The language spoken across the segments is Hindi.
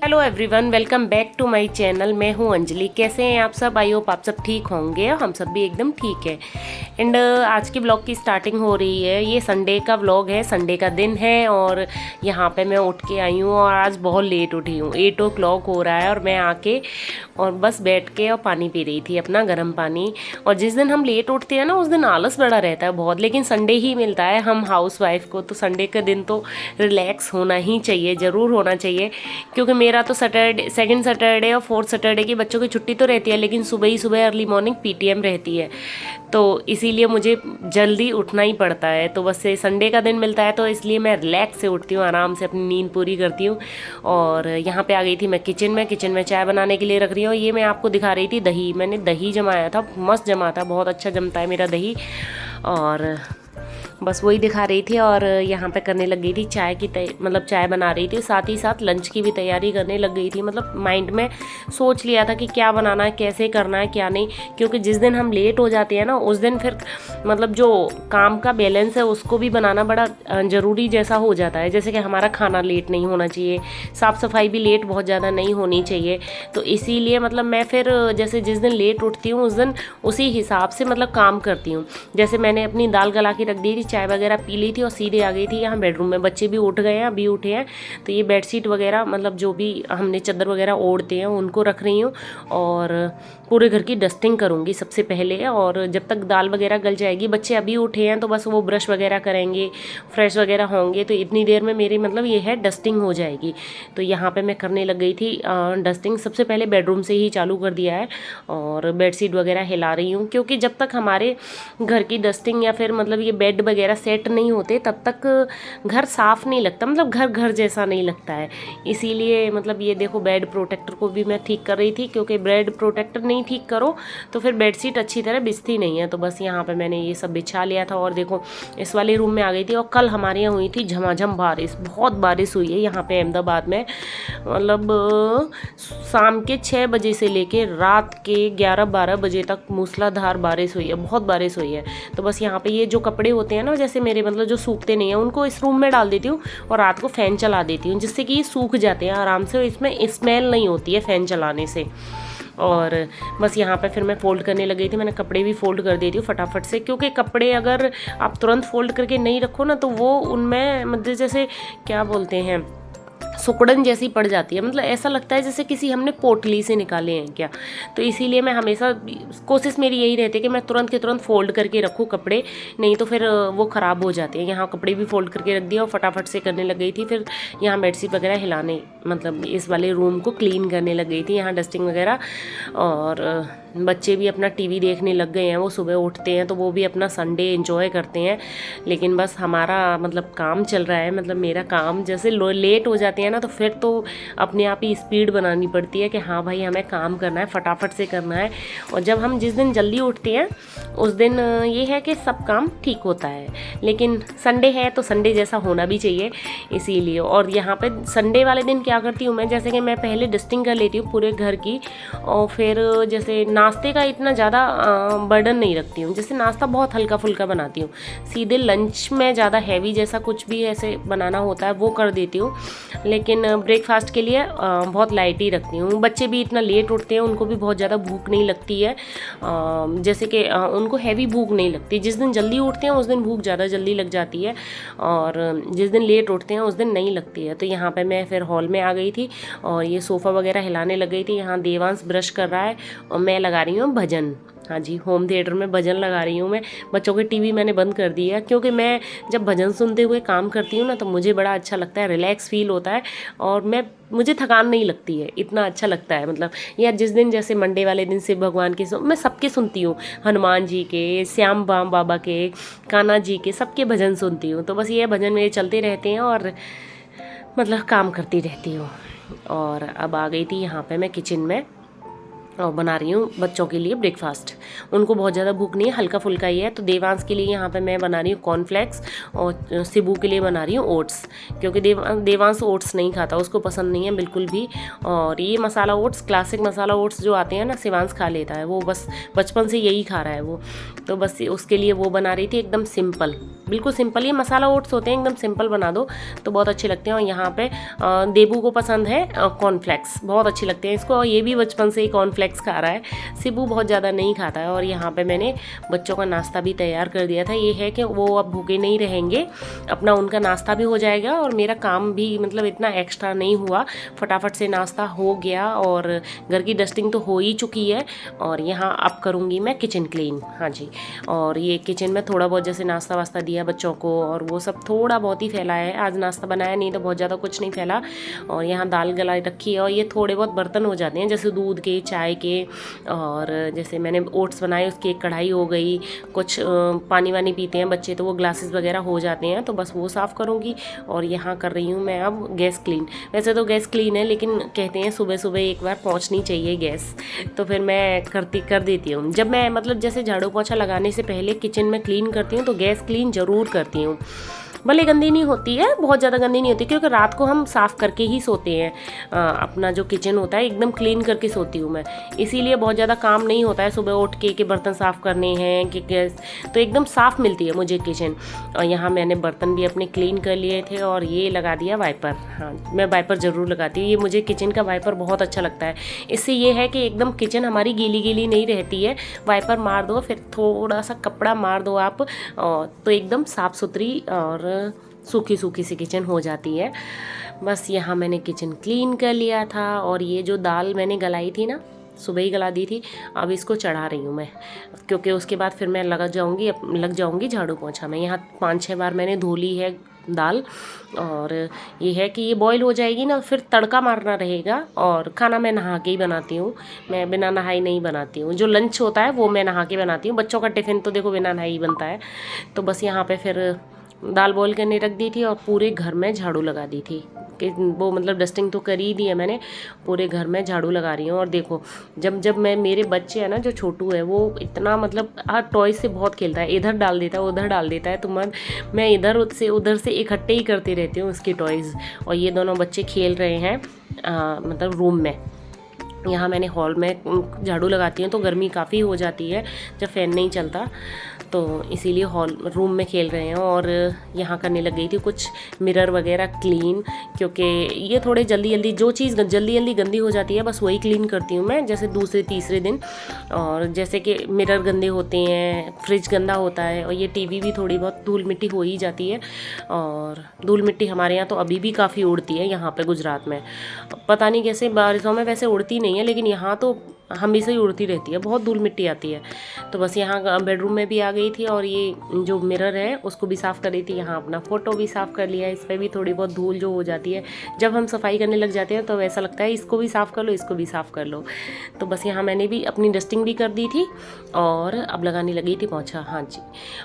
Hello everyone, welcome back to my channel. मैं हूं अंजलि। कैसे हैं आप सब? आई होप आप सब ठीक होंगे। हम सब भी एकदम ठीक है। एंड आज की ब्लॉग की स्टार्टिंग हो रही है। ये संडे का ब्लॉग है, संडे का दिन है और यहाँ पे मैं उठ के आई हूँ और आज बहुत लेट उठी हूँ। 8 o'clock हो रहा है और मैं आके और बस बैठ के और पानी पी रही थी, अपना गर्म पानी। और जिस दिन हम लेट उठते हैं ना, उस दिन आलस बड़ा रहता है बहुत, लेकिन संडे ही मिलता है हम हाउस वाइफ को। तो संडे का दिन तो रिलैक्स होना ही चाहिए, ज़रूर होना चाहिए। क्योंकि मेरा तो सैटरडे, सेकंड सैटरडे और फोर्थ सैटरडे की बच्चों की छुट्टी तो रहती है, लेकिन सुबह ही सुबह अर्ली मॉर्निंग पीटीएम रहती है, तो इसीलिए मुझे जल्दी उठना ही पड़ता है। तो बस से संडे का दिन मिलता है तो इसलिए मैं रिलैक्स से उठती हूँ, आराम से अपनी नींद पूरी करती हूँ। और यहाँ पे आ गई थी मैं किचन में चाय बनाने के लिए रख रही हूँ। ये मैं आपको दिखा रही थी दही, मैंने दही जमाया था, मस्त जमा था, बहुत अच्छा जमता है मेरा दही। और बस वही दिखा रही थी और यहाँ पे करने लग गई थी चाय की मतलब चाय बना रही थी, साथ ही साथ लंच की भी तैयारी करने लग गई थी। मतलब माइंड में सोच लिया था कि क्या बनाना है, कैसे करना है, क्या नहीं। क्योंकि जिस दिन हम लेट हो जाते हैं ना, उस दिन फिर मतलब जो काम का बैलेंस है उसको भी बनाना बड़ा ज़रूरी जैसा हो जाता है। जैसे कि हमारा खाना लेट नहीं होना चाहिए, साफ़ सफाई भी लेट बहुत ज़्यादा नहीं होनी चाहिए। तो इसीलिए मतलब मैं फिर जैसे जिस दिन लेट उठती हूँ उस दिन उसी हिसाब से मतलब काम करती हूँ। जैसे मैंने अपनी दाल गला के रख दी थी, चाय वगैरह पी ली थी और सीधे आ गई थी यहाँ बेडरूम में। बच्चे भी उठ गए हैं, अभी उठे हैं। तो ये बेडशीट वगैरह मतलब जो भी हमने चादर वगैरह ओढ़ते हैं उनको रख रही हूँ और पूरे घर की डस्टिंग करूँगी सबसे पहले। और जब तक दाल वगैरह गल जाएगी, बच्चे अभी उठे हैं तो बस वो ब्रश वगैरह करेंगे, फ्रेश वगैरह होंगे, तो इतनी देर में मेरी मतलब ये है डस्टिंग हो जाएगी। तो यहाँ पे मैं करने लग गई थी डस्टिंग। सबसे पहले बेडरूम से ही चालू कर दिया है और बेडशीट वगैरह हिला रही हूँ, क्योंकि जब तक हमारे घर की डस्टिंग या फिर मतलब ये बेड वगैरह सेट नहीं होते तब तक घर साफ़ नहीं लगता, मतलब घर घर जैसा नहीं लगता है। इसीलिए मतलब ये देखो बेड प्रोटेक्टर को भी मैं ठीक कर रही थी, क्योंकि बेड प्रोटेक्टर नहीं ठीक करो तो फिर बेडशीट अच्छी तरह बिछती नहीं है। तो बस यहाँ पे मैंने ये सब बिछा लिया था और देखो इस वाले रूम में आ गई थी। और कल हमारे यहाँ हुई थी झमाझम बारिश, बहुत बारिश हुई है यहाँ पे अहमदाबाद में। मतलब शाम के 6 बजे से लेके रात के 11-12 बजे तक मूसलाधार बारिश हुई है, बहुत बारिश हुई है। तो बस यहाँ पे ये जो कपड़े होते हैं ना, जैसे मेरे मतलब जो सूखते नहीं हैं, उनको इस रूम में डाल देती हूँ और रात को फ़ैन चला देती हूँ, जिससे कि ये सूख जाते हैं आराम से और इसमें स्मेल नहीं होती है फ़ैन चलाने से। और बस यहाँ पे फिर मैं फ़ोल्ड करने लग गई थी। मैंने कपड़े भी फ़ोल्ड कर देती हूँ फटाफट से, क्योंकि कपड़े अगर आप तुरंत फ़ोल्ड करके नहीं रखो ना, तो वो उनमें मतलब जैसे क्या बोलते हैं, सुकड़न जैसी पड़ जाती है। मतलब ऐसा लगता है जैसे किसी हमने पोटली से निकाले हैं क्या। तो इसीलिए मैं हमेशा कोशिश मेरी यही रहती है कि मैं तुरंत के तुरंत फ़ोल्ड करके रखूँ कपड़े, नहीं तो फिर वो ख़राब हो जाते हैं। यहाँ कपड़े भी फ़ोल्ड करके रख दिया और फटाफट से करने लग गई थी। फिर यहाँ बेडशीट वगैरह हिलाने, मतलब इस वाले रूम को क्लीन करने लग गई थी, यहाँ डस्टिंग वगैरह। और बच्चे भी अपना टीवी देखने लग गए हैं, वो सुबह उठते हैं तो वो भी अपना संडे एंजॉय करते हैं। लेकिन बस हमारा मतलब काम चल रहा है, मतलब मेरा काम जैसे लेट हो जाते हैं ना, तो फिर तो अपने आप ही स्पीड बनानी पड़ती है कि हाँ भाई हमें काम करना है, फटाफट से करना है। और जब हम जिस दिन जल्दी उठते हैं उस दिन ये है कि सब काम ठीक होता है। लेकिन संडे है तो संडे जैसा होना भी चाहिए, इसीलिए। और यहाँ पे संडे वाले दिन क्या करती हूँ मैं, जैसे कि मैं पहले डस्टिंग कर लेती हूँ पूरे घर की, और फिर जैसे नाश्ते का इतना ज़्यादा बर्डन नहीं रखती हूँ। जैसे नाश्ता बहुत हल्का फुल्का बनाती हूँ, सीधे लंच में ज़्यादा हैवी जैसा कुछ भी ऐसे बनाना होता है वो कर देती हूँ। लेकिन ब्रेकफास्ट के लिए बहुत लाइट ही रखती हूँ। बच्चे भी इतना लेट उठते हैं, उनको भी बहुत ज़्यादा भूख नहीं लगती है, जैसे कि उनको हैवी भूख नहीं लगती। जिस दिन जल्दी उठते हैं उस दिन भूख ज़्यादा जल्दी लग जाती है, और जिस दिन लेट उठते हैं उस दिन नहीं लगती है। तो यहाँ पे मैं फिर हॉल में आ गई थी और ये सोफ़ा वगैरह हिलाने लग गई थी। यहाँ देवांश ब्रश कर रहा है और मैं लगा रही हूँ भजन। हाँ जी, होम थिएटर में भजन लगा रही हूँ मैं। बच्चों की टीवी मैंने बंद कर दी है, क्योंकि मैं जब भजन सुनते हुए काम करती हूँ ना, तो मुझे बड़ा अच्छा लगता है, रिलैक्स फील होता है और मुझे थकान नहीं लगती है, इतना अच्छा लगता है। मतलब यार जिस दिन जैसे मंडे वाले दिन शिव भगवान के मैं सबके सुनती हूँ, हनुमान जी के, श्याम बाम बाबा के, कान्हा जी के, सबके भजन सुनती हूँ। तो बस ये भजन मेरे चलते रहते हैं और मतलब काम करती रहती हूँ। और अब आ गई थी यहाँ पे मैं किचन में और बना रही हूँ बच्चों के लिए ब्रेकफास्ट। उनको बहुत ज़्यादा भूख नहीं है, हल्का फुल्का ही है। तो देवांश के लिए यहाँ पे मैं बना रही हूँ कॉर्नफ्लेक्स और सिबू के लिए बना रही हूँ ओट्स, क्योंकि देवांश ओट्स नहीं खाता, उसको पसंद नहीं है बिल्कुल भी। और ये मसाला ओट्स, क्लासिक मसाला ओट्स जो आते हैं ना, शिवांश खा लेता है, वो बस बचपन से यही खा रहा है वो। तो बस उसके लिए वो बना रही थी, एकदम सिंपल, बिल्कुल सिंपल। ये मसाला ओट्स होते हैं, एकदम सिंपल बना दो तो बहुत अच्छे लगते हैं। और यहाँ पे देबू को पसंद है कॉर्नफ्लेक्स, बहुत अच्छे लगते हैं इसको, और ये भी बचपन से ही कॉर्नफ्लेक्स खा रहा है। सिबू बहुत ज़्यादा नहीं खाता है। और यहाँ पे मैंने बच्चों का नाश्ता भी तैयार कर दिया था। ये है कि वो अब भूखे नहीं रहेंगे, अपना उनका नाश्ता भी हो जाएगा और मेरा काम भी मतलब इतना एक्स्ट्रा नहीं हुआ, फटाफट से नाश्ता हो गया और घर की डस्टिंग तो हो ही चुकी है। और यहाँ अब करूँगी मैं किचन क्लीन। हाँ जी, और ये किचन में थोड़ा बहुत जैसे नाश्ता वास्ता दिया बच्चों को, और वो सब थोड़ा बहुत ही फैला है। आज नाश्ता बनाया नहीं तो बहुत ज़्यादा कुछ नहीं फैला। और यहाँ दाल गला रखी है, और ये थोड़े बहुत बर्तन हो जाते हैं, जैसे दूध के, चाय के, और जैसे मैंने ओट्स बनाए उसकी एक कढ़ाई हो गई। कुछ पानी वानी पीते हैं बच्चे तो वो ग्लासेस वगैरह हो जाते हैं, तो बस वो साफ़ करूँगी। और यहाँ कर रही हूँ मैं अब गैस क्लीन। वैसे तो गैस क्लीन है, लेकिन कहते हैं सुबह सुबह एक बार पोंछनी चाहिए गैस, तो फिर मैं कर देती हूँ। जब मैं मतलब जैसे झाड़ू पोंछा लगाने से पहले किचन में क्लीन करती हूँ तो गैस क्लीन ज़रूर करती हूँ। भले गंदी नहीं होती है, बहुत ज़्यादा गंदी नहीं होती, क्योंकि रात को हम साफ़ करके ही सोते हैं। अपना जो किचन होता है एकदम क्लीन करके सोती हूँ मैं, इसीलिए बहुत ज़्यादा काम नहीं होता है सुबह उठ के बर्तन साफ़ करने हैं कि गैस, तो एकदम साफ़ मिलती है मुझे किचन। और यहाँ मैंने बर्तन भी अपने क्लीन कर लिए थे और ये लगा दिया वाइपर। हाँ, मैं वाइपर ज़रूर लगाती हूँ, ये मुझे किचन का वाइपर बहुत अच्छा लगता है। इससे ये है कि एकदम किचन हमारी गीली गीली नहीं रहती है। वाइपर मार दो, फिर थोड़ा सा कपड़ा मार दो आप, तो एकदम साफ़ सुथरी और सूखी सूखी सी किचन हो जाती है। बस यहाँ मैंने किचन क्लीन कर लिया था। और ये जो दाल मैंने गलाई थी ना, सुबह ही गला दी थी, अब इसको चढ़ा रही हूँ मैं, क्योंकि उसके बाद फिर मैं लग जाऊँगी झाड़ू पोंछा में। यहाँ 5-6 बार मैंने धो ली है दाल। और ये है कि ये बॉईल हो जाएगी ना, फिर तड़का मारना रहेगा। और खाना मैं नहा के ही बनाती हूँ, मैं बिना नहाई नहीं बनाती हूँ। जो लंच होता है वो मैं नहा के बनाती हूँ, बच्चों का टिफ़िन तो देखो बिना नहाई बनता है। तो बस यहाँ पे फिर दाल बॉईल करने रख दी थी और पूरे घर में झाड़ू लगा दी थी कि वो मतलब डस्टिंग तो कर ही दी है मैंने, पूरे घर में झाड़ू लगा रही हूँ। और देखो जब मैं, मेरे बच्चे हैं ना, जो छोटू है वो इतना मतलब टॉय से बहुत खेलता है, इधर डाल देता है उधर डाल देता है, तो मैं इधर से उधर से इकट्ठे ही करती रहती हूँ उसकी टॉयज़। और ये दोनों बच्चे खेल रहे हैं मतलब रूम में। यहाँ मैंने हॉल में झाड़ू लगाती हूँ तो गर्मी काफ़ी हो जाती है जब फ़ैन नहीं चलता, तो इसीलिए हॉल रूम में खेल रहे हैं। और यहाँ करने लग गई थी कुछ मिरर वगैरह क्लीन, क्योंकि ये थोड़े जल्दी जो चीज़ जल्दी गंदी हो जाती है बस वही क्लीन करती हूँ मैं, जैसे दूसरे तीसरे दिन। और जैसे कि मिरर गंदे होते हैं, फ्रिज गंदा होता है, और ये टीवी भी थोड़ी बहुत धूल मिट्टी हो ही जाती है। और धूल मिट्टी हमारे यहाँ तो अभी भी काफ़ी उड़ती है यहाँ पे गुजरात में, पता नहीं कैसे, बारिशों में वैसे उड़ती नहीं है लेकिन यहाँ तो हमेशा ही उड़ती रहती है, बहुत धूल मिट्टी आती है। तो बस यहाँ बेडरूम में भी आ गई थी और ये जो मिरर है उसको भी साफ़ कर रही थी। यहाँ अपना फ़ोटो भी साफ़ कर लिया, इस पर भी थोड़ी बहुत धूल जो हो जाती है जब हम सफाई करने लग जाते हैं तो ऐसा लगता है इसको भी साफ़ कर लो, इसको भी साफ़ कर लो। तो बस यहाँ मैंने भी अपनी डस्टिंग भी कर दी थी और अब लगाने लगी थी पोंछा। हाँ जी,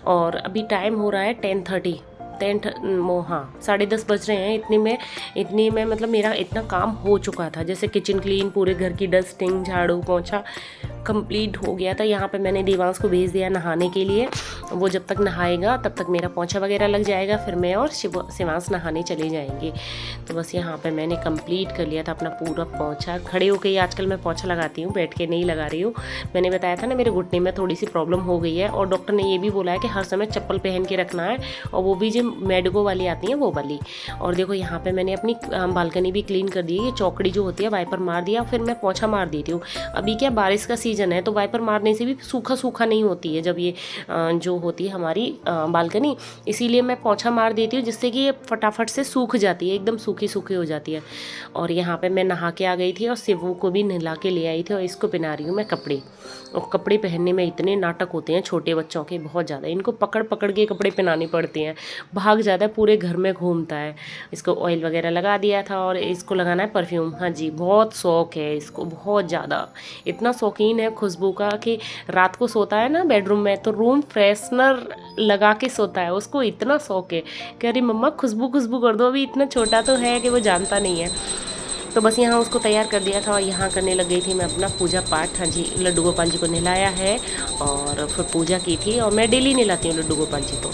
और अभी टाइम हो रहा है 10:30, हाँ 10:30 बज रहे हैं। इतनी में मतलब मेरा इतना काम हो चुका था, जैसे किचन क्लीन, पूरे घर की डस्टिंग, झाड़ू पोंछा कंप्लीट हो गया था। यहाँ पे मैंने देवांश को भेज दिया नहाने के लिए, वो जब तक नहाएगा तब तक मेरा पोंछा वगैरह लग जाएगा, फिर मैं और शिवांश नहाने चले जाएंगे। तो बस यहाँ पे मैंने कंप्लीट कर लिया था अपना पूरा पोंछा। खड़े होकर ही आजकल मैं पोंछा लगाती हूँ, बैठ के नहीं लगा रही हूँ। मैंने बताया था ना मेरे घुटने में थोड़ी सी प्रॉब्लम हो गई है, और डॉक्टर ने ये भी बोला है कि हर समय चप्पल पहन के रखना है, और वो भी जो मेडिको वाली आती हैं वो वाली। और देखो यहाँ पे मैंने अपनी बालकनी भी क्लीन कर दी है, ये चौकड़ी जो होती है वाइपर मार दिया, फिर मैं पोंछा मार देती हूँ। अभी क्या बारिश का सीज़न है तो वाइपर मारने से भी सूखा नहीं होती है जब ये जो होती है हमारी बालकनी, इसीलिए मैं पोंछा मार देती हूँ जिससे कि ये फटाफट से सूख जाती है, एकदम सूखी हो जाती है। और यहाँ पे मैं नहा के आ गई थी और शिवू को भी नहला के ले आई थी, और इसको पहना रही हूँ मैं कपड़े। और कपड़े पहनने में इतने नाटक होते हैं छोटे बच्चों के, बहुत ज़्यादा, इनको पकड़ के कपड़े पहनाने पड़ते हैं, भाग ज़्यादा पूरे घर में घूमता है। इसको ऑयल वगैरह लगा दिया था और इसको लगाना है परफ्यूम। हाँ जी, बहुत शौक है इसको, बहुत ज़्यादा, इतना शौकीन है खुशबू का कि रात को सोता है ना बेडरूम में तो रूम फ्रेशनर लगा के सोता है, उसको इतना शौक है कि अरे मम्मा खुशबू कर दो। अभी इतना छोटा तो है कि वो जानता नहीं है। तो बस यहाँ उसको तैयार कर दिया था और यहाँ करने लग गई थी मैं अपना पूजा पाठ। हाँ जी, लड्डू गोपाल जी को नहलाया है और फिर पूजा की थी, और मैं डेली नहलाती हूँ लड्डू गोपाल जी को।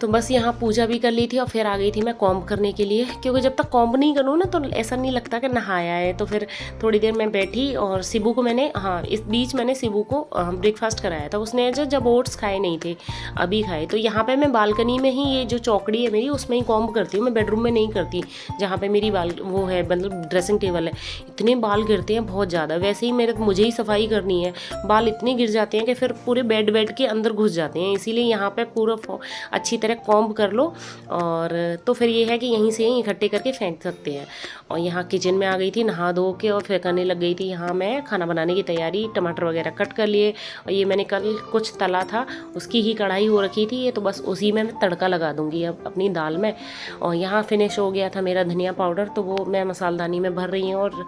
तो बस यहाँ पूजा भी कर ली थी और फिर आ गई थी मैं कॉम्ब करने के लिए, क्योंकि जब तक कॉम्ब नहीं करूँ ना तो ऐसा नहीं लगता कि नहाया है। तो फिर थोड़ी देर मैं बैठी और शिबू को मैंने, हाँ इस बीच मैंने शिबू को ब्रेकफास्ट कराया था। उसने जब ओट्स खाए नहीं थे, अभी खाए। तो यहाँ पे मैं बालकनी में ही, ये जो चौकड़ी है मेरी उसमें ही कॉम्ब करती हूँ, मैं बेडरूम में नहीं करती जहाँ पर मेरी वो है, मतलब ड्रेसिंग टेबल है। इतने बाल गिरते हैं बहुत ज़्यादा, वैसे ही मुझे ही सफाई करनी है, बाल इतने गिर जाते हैं कि फिर पूरे बेड के अंदर घुस जाते हैं। इसीलिए यहाँ पर पूरा अच्छी तरह कॉम्ब कर लो, और तो फिर ये है कि यहीं से ही इकट्ठे करके फेंक सकते हैं। और यहाँ किचन में आ गई थी नहा धो के, और फिर करने लग गई थी यहाँ मैं खाना बनाने की तैयारी। टमाटर वगैरह कट कर लिए, और ये मैंने कल कुछ तला था उसकी ही कढ़ाई हो रखी थी, ये तो बस उसी में मैं तड़का लगा दूँगी अब अपनी दाल में। और यहाँ फिनिश हो गया था मेरा धनिया पाउडर, तो वो मैं मसालदानी में भर रही हूँ, और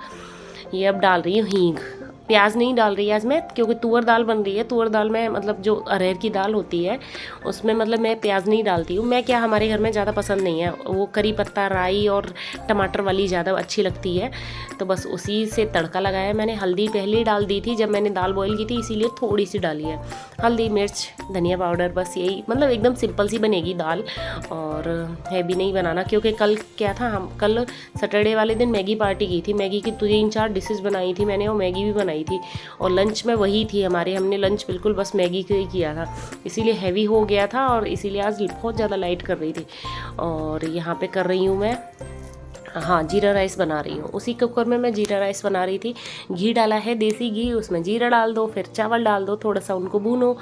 ये अब डाल रही हूँ हींग। प्याज नहीं डाल रही आज मैं, क्योंकि तुअर दाल बन रही है। तुअर दाल में मतलब जो अरहर की दाल होती है उसमें मतलब मैं प्याज नहीं डालती हूँ। मैं क्या, हमारे घर में ज़्यादा पसंद नहीं है, वो करी पत्ता राई और टमाटर वाली ज़्यादा अच्छी लगती है। तो बस उसी से तड़का लगाया मैंने। हल्दी पहले ही डाल दी थी जब मैंने दाल बॉईल की थी, इसीलिए थोड़ी सी डाली है हल्दी, मिर्च, धनिया पाउडर, बस यही। मतलब एकदम सिंपल सी बनेगी दाल, और हैवी नहीं बनाना। क्योंकि कल क्या था, हम कल सैटरडे वाले दिन मैगी पार्टी की थी, मैगी की 3-4 डिशेज़ बनाई थी मैंने, और मैगी भी बनाई थी, और लंच में वही थी हमारे। हमने लंच बिल्कुल बस मैगी का ही किया था, इसीलिए हैवी हो गया था, और इसीलिए आज बहुत ज़्यादा लाइट कर रही थी। और यहाँ पे कर रही हूँ मैं, हाँ जीरा राइस बना रही हूँ। उसी कुकर में मैं जीरा राइस बना रही थी। घी डाला है, देसी घी, उसमें जीरा डाल दो, फिर चावल डाल दो, थोड़ा सा उनको भूनो,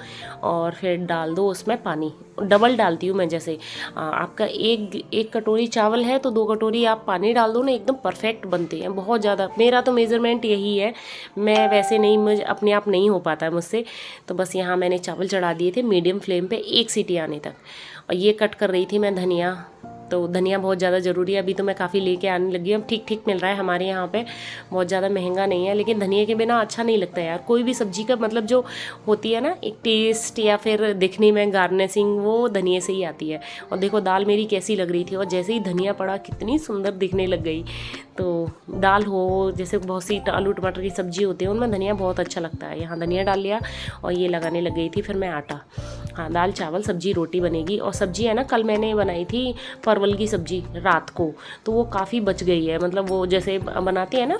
और फिर डाल दो उसमें पानी। डबल डालती हूँ मैं, जैसे आपका एक कटोरी चावल है तो 2 कटोरी आप पानी डाल दो ना, एकदम परफेक्ट बनते हैं बहुत ज़्यादा। मेरा तो मेज़रमेंट यही है, मैं वैसे नहीं, मुझे अपने आप नहीं हो पाता है मुझसे। तो बस यहाँ मैंने चावल चढ़ा दिए थे मीडियम फ्लेम पे 1 सीटी आने तक। और ये कट कर रही थी मैं धनिया, तो धनिया बहुत ज़्यादा ज़रूरी है। अभी तो मैं काफ़ी लेके आने लगी हूँ, ठीक ठीक मिल रहा है हमारे यहाँ पे, बहुत ज़्यादा महंगा नहीं है। लेकिन धनिया के बिना अच्छा नहीं लगता यार कोई भी सब्जी का, मतलब जो होती है ना एक टेस्ट या फिर दिखने में गार्निशिंग, वो धनिया से ही आती है। और देखो दाल मेरी कैसी लग रही थी, और जैसे ही धनिया पड़ा कितनी सुंदर दिखने लग गई। तो दाल हो, जैसे बहुत सी आलू टमाटर की सब्जी होती है उनमें धनिया बहुत अच्छा लगता है। यहाँ धनिया डाल लिया, और ये लगाने लग गई थी फिर मैं आटा। हाँ, दाल चावल सब्जी रोटी बनेगी। और सब्जी है ना, कल मैंने बनाई थी परवल की सब्जी रात को, तो वो काफ़ी बच गई है। मतलब वो जैसे बनाते हैं ना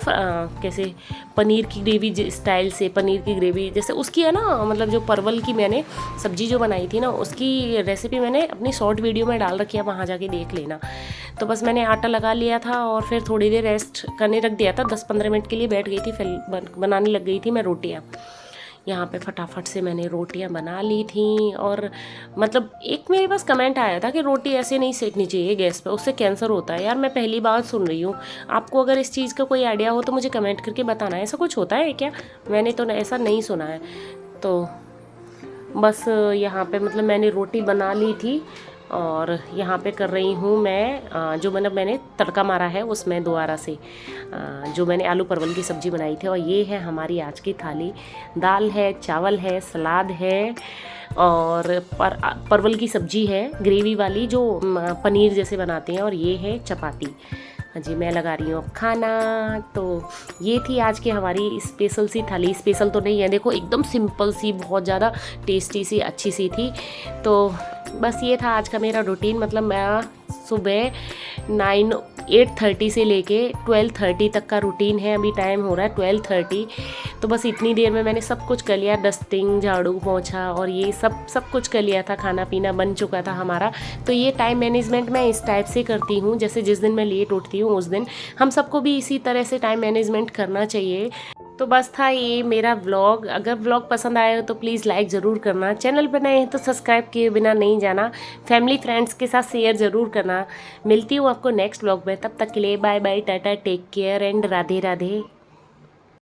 कैसे पनीर की ग्रेवी स्टाइल से, पनीर की ग्रेवी जैसे उसकी है ना, मतलब जो परवल की मैंने सब्जी जो बनाई थी ना, उसकी रेसिपी मैंने अपनी शॉर्ट वीडियो में डाल रखी है, वहाँ जाके देख लेना। तो बस मैंने आटा लगा लिया था, और फिर थोड़ी देर रेस्ट करने रख दिया था, 10-15 मिनट के लिए बैठ गई थी, फिर बनाने लग गई थी मैं रोटियाँ। यहाँ पे फटाफट से मैंने रोटियाँ बना ली थी। और मतलब एक मेरे पास कमेंट आया था कि रोटी ऐसे नहीं सेकनी चाहिए गैस पे, उससे कैंसर होता है। यार मैं पहली बार सुन रही हूँ, आपको अगर इस चीज़ का कोई आइडिया हो तो मुझे कमेंट करके बताना, ऐसा कुछ होता है क्या? मैंने तो ऐसा नहीं सुना है। तो बस यहाँ पे मतलब मैंने रोटी बना ली थी, और यहाँ पे कर रही हूँ मैं जो मैंने तड़का मारा है उसमें दोबारा से जो मैंने आलू परवल की सब्ज़ी बनाई थी। और ये है हमारी आज की थाली, दाल है, चावल है, सलाद है, और परवल की सब्ज़ी है ग्रेवी वाली जो पनीर जैसे बनाते हैं, और ये है चपाती। हाँ जी, मैं लगा रही हूँ अब खाना। तो ये थी आज की हमारी स्पेशल सी थाली। स्पेशल तो नहीं है, देखो एकदम सिंपल सी, बहुत ज़्यादा टेस्टी सी, अच्छी सी थी। तो बस ये था आज का मेरा रूटीन। मतलब मैं सुबह 8:30 से लेके 12:30 तक का रूटीन है। अभी टाइम हो रहा है 12:30, तो बस इतनी देर में मैंने सब कुछ कर लिया, डस्टिंग, झाड़ू पोंछा, और ये सब कुछ कर लिया था। खाना पीना बन चुका था हमारा। तो ये टाइम मैनेजमेंट मैं इस टाइप से करती हूँ, जैसे जिस दिन मैं लेट उठती हूँ उस दिन हम सबको भी इसी तरह से टाइम मैनेजमेंट करना चाहिए। तो बस था ये मेरा व्लॉग। अगर व्लॉग पसंद आया हो तो प्लीज़ लाइक ज़रूर करना, चैनल पर नए हैं तो सब्सक्राइब किए बिना नहीं जाना, फैमिली फ्रेंड्स के साथ शेयर ज़रूर करना। मिलती हूँ आपको नेक्स्ट व्लॉग में, तब तक के लिए bye bye, tata, take care and Radhe Radhe.